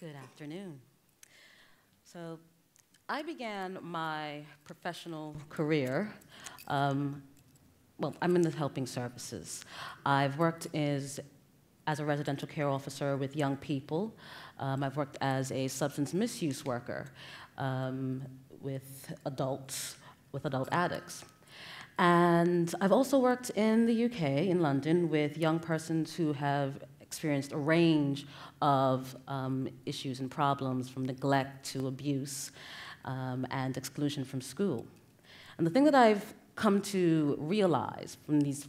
Good afternoon. So I began my professional career, well, I'm in the helping services. I've worked as a residential care officer with young people. I've worked as a substance misuse worker with adult addicts. And I've also worked in the UK, in London, with young persons who have experienced a range of issues and problems, from neglect to abuse and exclusion from school. And the thing that I've come to realize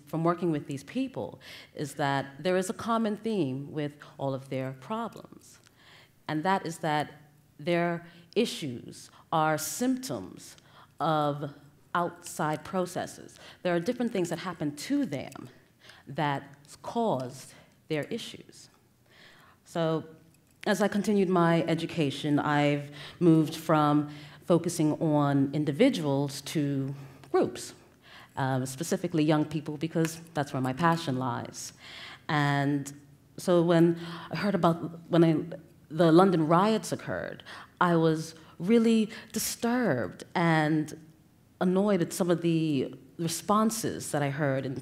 from working with these people is that there is a common theme with all of their problems, and that is that their issues are symptoms of outside processes. There are different things that happen to them that caused their issues. So as I continued my education, I've moved from focusing on individuals to groups, specifically young people, because that's where my passion lies. And so when I heard about the London riots occurred, I was really disturbed and annoyed at some of the responses that I heard, and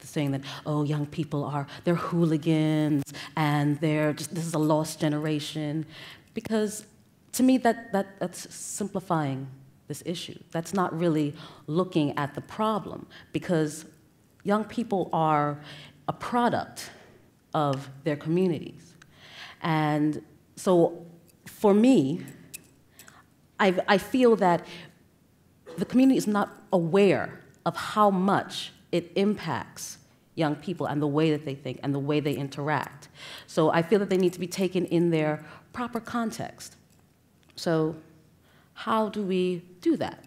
saying that, oh, young people they're hooligans, and this is a lost generation. Because to me, that's simplifying this issue. That's not really looking at the problem, because young people are a product of their communities. And so for me, I feel that the community is not aware of how much it impacts young people and the way that they think and the way they interact. So I feel that they need to be taken in their proper context. So how do we do that?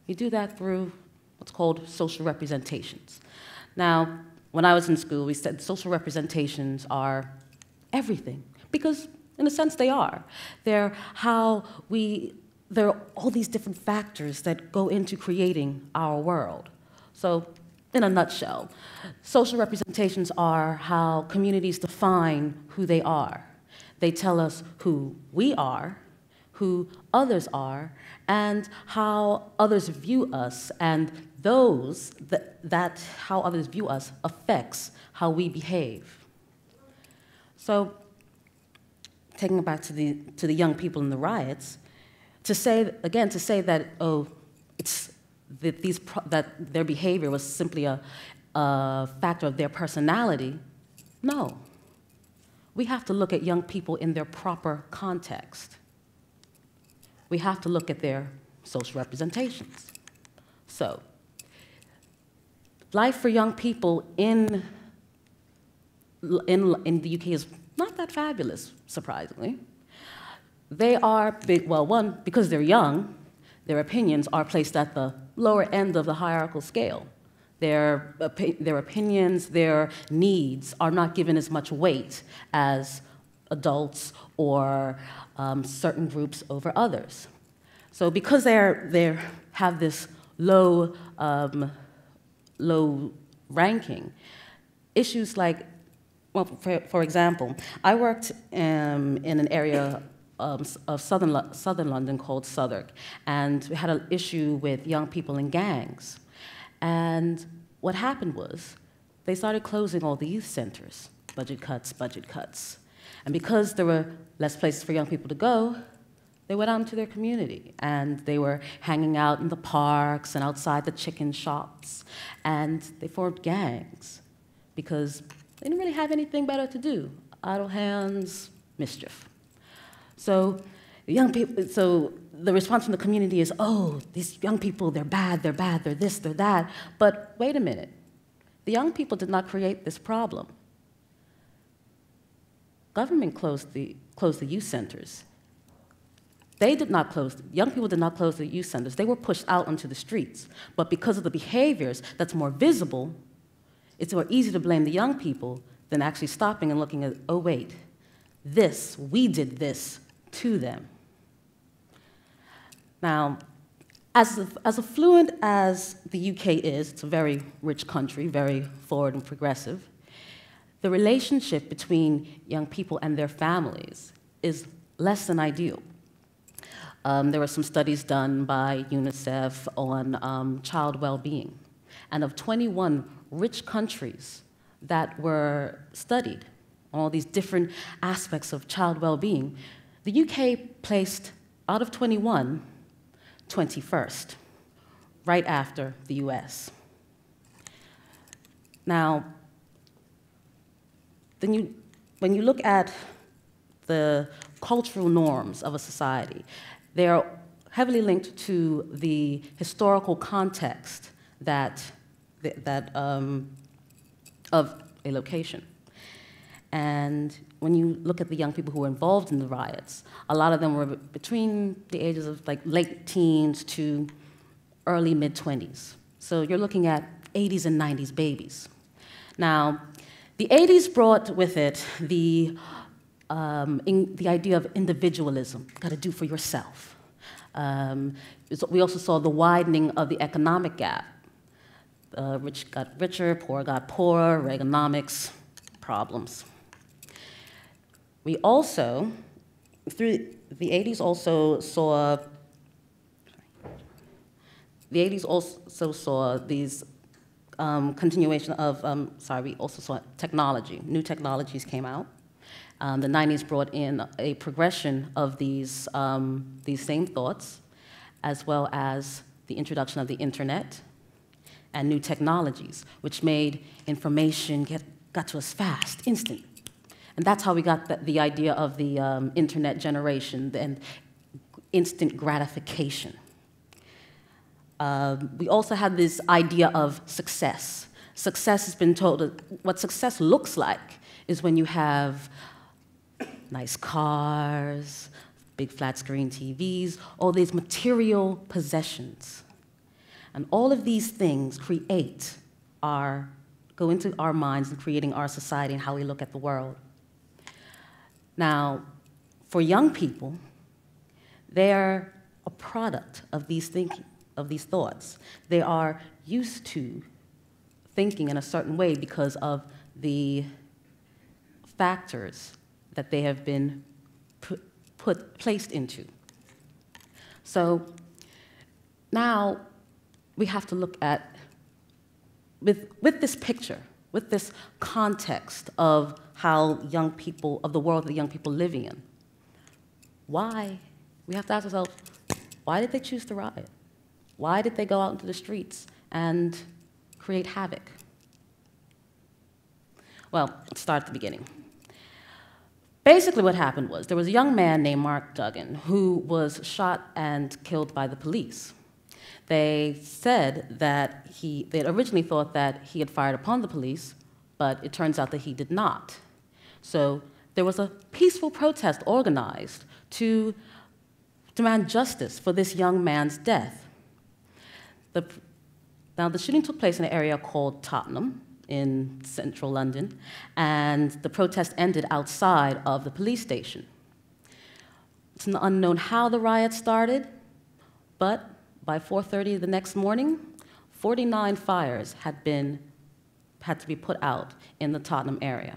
We do that through what's called social representations. Now, when I was in school, we said social representations are everything, because in a sense they are. There are all these different factors that go into creating our world. So in a nutshell, social representations are how communities define who they are. They tell us who we are, who others are, and how others view us, and how others view us affects how we behave. So, taking it back to the young people in the riots, to say that, oh, that their behavior was simply a factor of their personality, no. We have to look at young people in their proper context. We have to look at their social representations. So, life for young people in the UK is not that fabulous, surprisingly. They are, one, because they're young, their opinions are placed at the lower end of the hierarchical scale. Their opinions, their needs are not given as much weight as adults or certain groups over others. So because they have this low ranking, issues like, well, for example, I worked in an area of southern London called Southwark, and we had an issue with young people in gangs. And what happened was they started closing all the youth centers, budget cuts. And because there were less places for young people to go, they went out into their community, and they were hanging out in the parks and outside the chicken shops, and they formed gangs because they didn't really have anything better to do. Idle hands, mischief. So the response from the community is, oh, these young people, they're bad, they're this, they're that. But wait a minute. The young people did not create this problem. Government closed the youth centers. Young people did not close the youth centers. They were pushed out onto the streets. But because of the behaviors that's more visible, it's more easy to blame the young people than actually stopping and looking at, oh, wait, we did this to them. Now, as affluent as the UK is, it's a very rich country, very forward and progressive, the relationship between young people and their families is less than ideal. There were some studies done by UNICEF on child well-being. And of 21 rich countries that were studied on all these different aspects of child well-being, the UK placed, out of 21, 21st, right after the US. Now, when you look at the cultural norms of a society, they are heavily linked to the historical context of a location. And when you look at the young people who were involved in the riots, a lot of them were between the ages of like late teens to early mid-20s. So you're looking at 80s and 90s babies. Now, the 80s brought with it the idea of individualism, got to do for yourself. We also saw the widening of the economic gap. Rich got richer, poor got poorer, Reaganomics, problems. We also, through the 80s also saw, these continuation of, we also saw technology. New technologies came out. The 90s brought in a progression of these same thoughts, as well as the introduction of the internet and new technologies, which made information got to us fast, instant. And that's how we got the idea of the internet generation and instant gratification. We also had this idea of success. Success has been told, what success looks like is when you have nice cars, big flat screen TVs, all these material possessions. And all of these things go into our minds and creating our society and how we look at the world. Now, for young people, they're a product of these thinking, of these thoughts. They are used to thinking in a certain way because of the factors that they have been placed into. So now we have to look at, with this picture, with this context of how young people, of the world that young people living in, why? We have to ask ourselves, why did they choose to riot? Why did they go out into the streets and create havoc? Well, let's start at the beginning. Basically what happened was there was a young man named Mark Duggan who was shot and killed by the police. They said that they originally thought that he had fired upon the police, but it turns out that he did not. So there was a peaceful protest organized to demand justice for this young man's death. Now, the shooting took place in an area called Tottenham in central London, and the protest ended outside of the police station. It's unknown how the riot started, but by 4:30 the next morning, 49 fires had to be put out in the Tottenham area.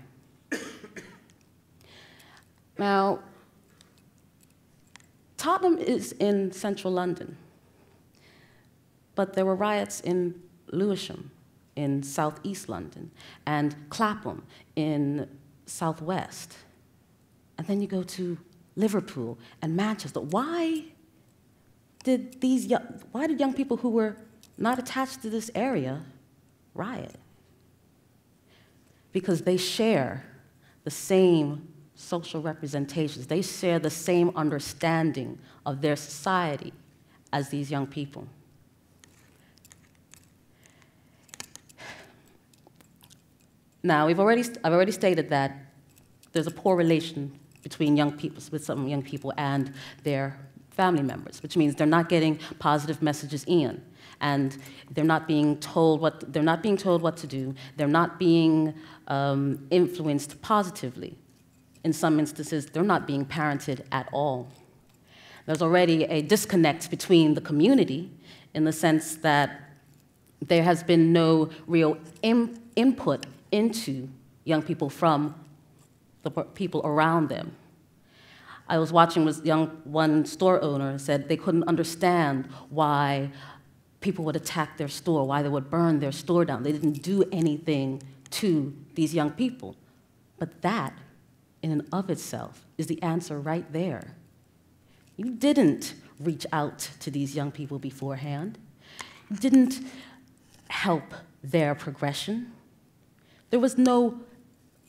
Now, Tottenham is in central London, but there were riots in Lewisham, in southeast London, and Clapham in southwest. And then you go to Liverpool and Manchester. Why did young people who were not attached to this area riot? Because they share the same social representations. They share the same understanding of their society as these young people. Now, I've already stated that there's a poor relation between some young people and their family members, which means they're not getting positive messages in, and they're not being told what to do. They're not being influenced positively. In some instances, they're not being parented at all. There's already a disconnect between the community in the sense that there has been no real input into young people from the people around them. I was watching one store owner said they couldn't understand why people would attack their store, why they would burn their store down. They didn't do anything to these young people. But that, in and of itself, is the answer right there. You didn't reach out to these young people beforehand. You didn't help their progression. There was no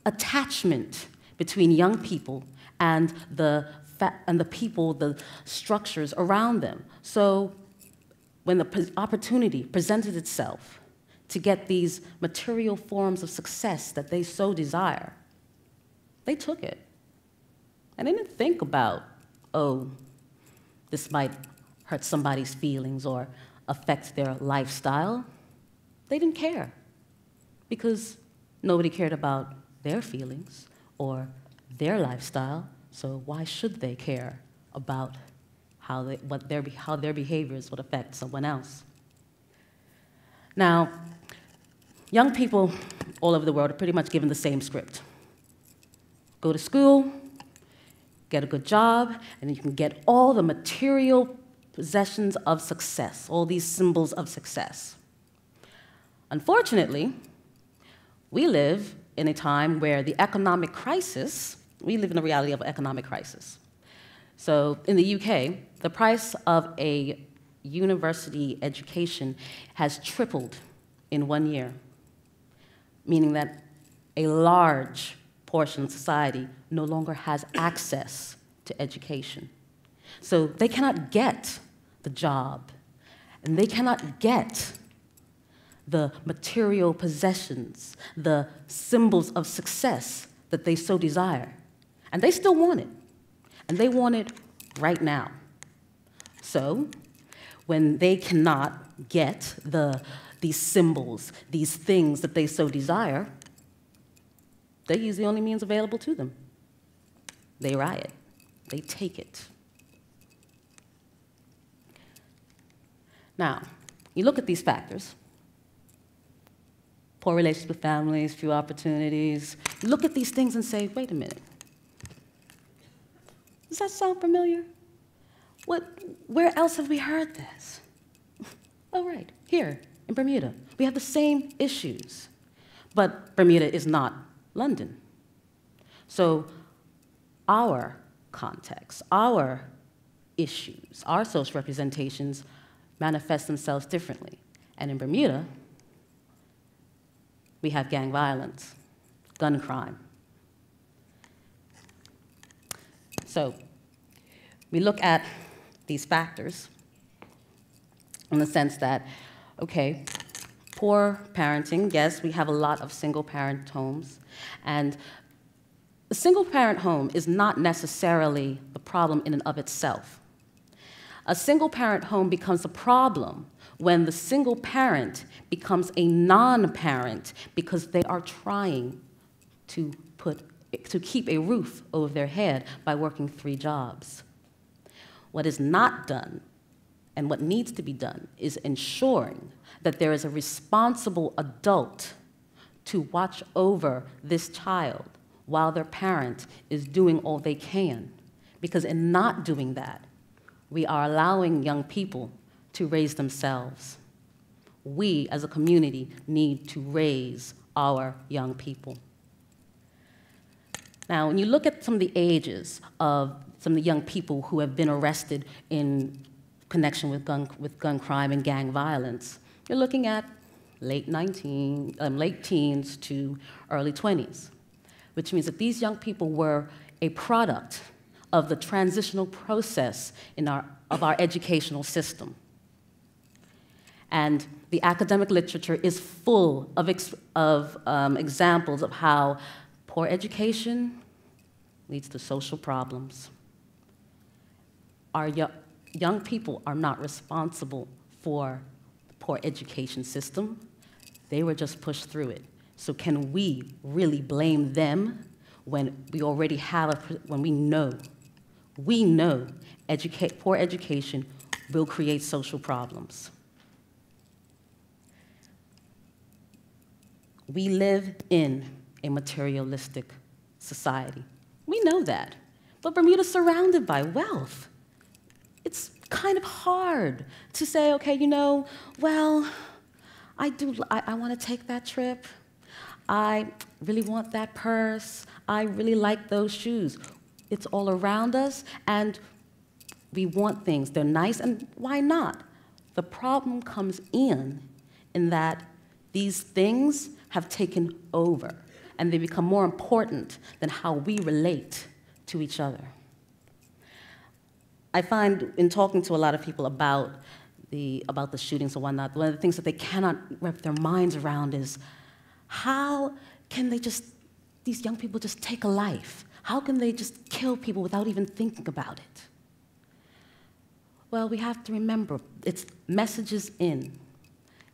attachment between young people and the people, the structures around them. So when the opportunity presented itself to get these material forms of success that they so desire, they took it. And they didn't think about, oh, this might hurt somebody's feelings or affect their lifestyle. They didn't care because nobody cared about their feelings or their lifestyle, so why should they care about how their behaviors would affect someone else? Now, young people all over the world are pretty much given the same script. Go to school, get a good job, and then you can get all the material possessions of success, all these symbols of success. Unfortunately, we live in a time where the economic crisis, we live in a reality of economic crisis. So in the UK, the price of a university education has tripled in 1 year, meaning that a large portion of society no longer has access to education. So they cannot get the job, and they cannot get the material possessions, the symbols of success that they so desire. And they still want it, and they want it right now. So when they cannot get these symbols, these things that they so desire, they use the only means available to them. They riot. They take it. Now, you look at these factors. Poor relations with families, few opportunities. You look at these things and say, wait a minute. Does that sound familiar? Where else have we heard this? Oh, right, here in Bermuda. We have the same issues. But Bermuda is not London. So our context, our issues, our social representations manifest themselves differently. And in Bermuda, we have gang violence, gun crime. So we look at these factors in the sense that, okay, poor parenting, yes, we have a lot of single-parent homes, and a single-parent home is not necessarily the problem in and of itself. A single-parent home becomes a problem when the single parent becomes a non-parent because they are trying to keep a roof over their head by working 3 jobs. What is not done, and what needs to be done, is ensuring that there is a responsible adult to watch over this child while their parent is doing all they can. Because in not doing that, we are allowing young people to raise themselves. We, as a community, need to raise our young people. Now, when you look at some of the ages of some of the young people who have been arrested in connection with gun crime and gang violence, you're looking at late teens to early 20s, which means that these young people were a product of the transitional process of our educational system. And the academic literature is full of examples of how poor education leads to social problems. Our young people are not responsible for the poor education system. They were just pushed through it. So can we really blame them when we already have when we know poor education will create social problems? We live in a materialistic society. We know that. but Bermuda's surrounded by wealth. It's kind of hard to say, okay, you know, well, I want to take that trip. I really want that purse. I really like those shoes. It's all around us, and we want things. They're nice, and why not? The problem comes in that these things have taken over, and they become more important than how we relate to each other. I find in talking to a lot of people about the shootings and whatnot, one of the things that they cannot wrap their minds around is how can these young people just take a life? How can they just kill people without even thinking about it? Well, we have to remember, it's messages in.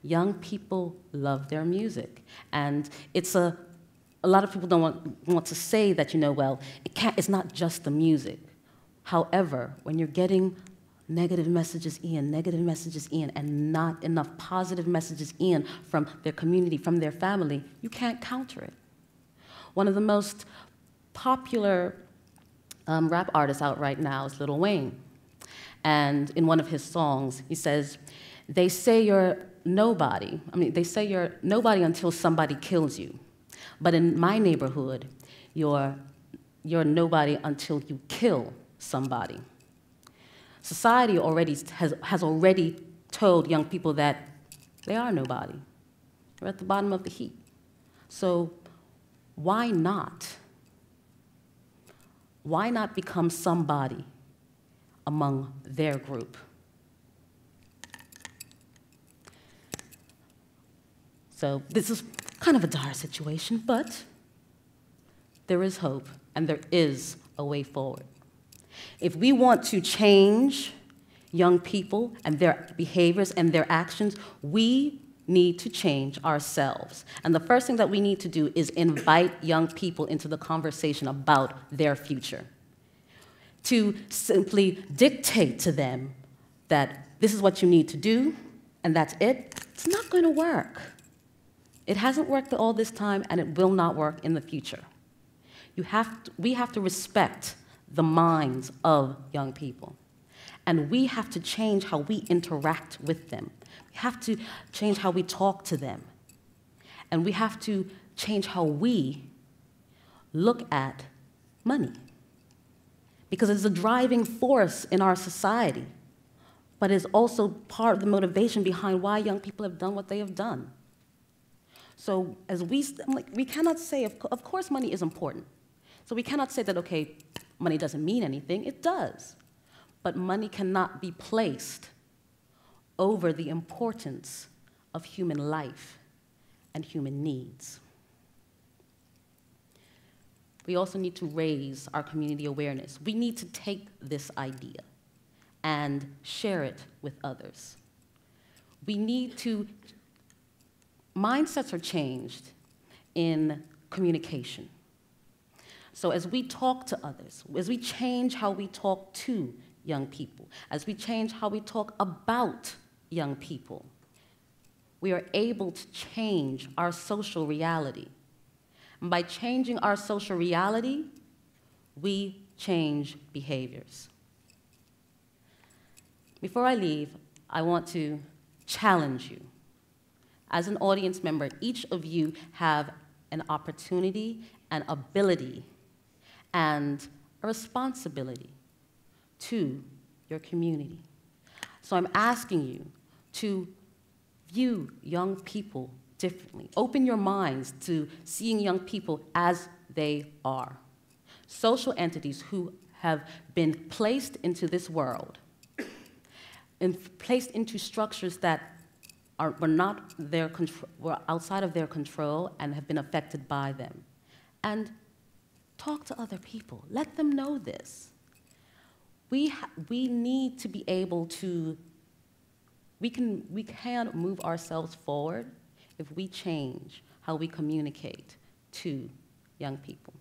Young people love their music, and a lot of people don't want to say that, you know, well, it's not just the music. However, when you're getting negative messages in, and not enough positive messages in from their community, from their family, you can't counter it. One of the most popular rap artists out right now is Lil Wayne. And in one of his songs, he says, they say you're nobody. They say you're nobody until somebody kills you. But in my neighborhood, you're nobody until you kill somebody. Society has already told young people that they are nobody. They're at the bottom of the heap. So why not? Why not become somebody among their group? So this is kind of a dire situation, but there is hope, and there is a way forward. If we want to change young people and their behaviors and their actions, we need to change ourselves. And the first thing that we need to do is invite young people into the conversation about their future. To simply dictate to them that this is what you need to do, and that's it, it's not going to work. It hasn't worked all this time, and it will not work in the future. We have to respect the minds of young people. And we have to change how we interact with them. We have to change how we talk to them. And we have to change how we look at money. Because it's a driving force in our society, but it's also part of the motivation behind why young people have done what they have done. So we cannot say, of course money is important. So we cannot say that, okay, money doesn't mean anything. It does. But money cannot be placed over the importance of human life and human needs. We also need to raise our community awareness. We need to take this idea and share it with others. Mindsets are changed in communication. So as we talk to others, as we change how we talk to young people, as we change how we talk about young people, we are able to change our social reality. And by changing our social reality, we change behaviors. Before I leave, I want to challenge you. As an audience member, each of you have an opportunity, an ability, and a responsibility to your community. So I'm asking you to view young people differently. Open your minds to seeing young people as they are. Social entities who have been placed into this world and placed into structures that were outside of their control and have been affected by them. And talk to other people. Let them know this. We need to be able to, we can move ourselves forward if we change how we communicate to young people.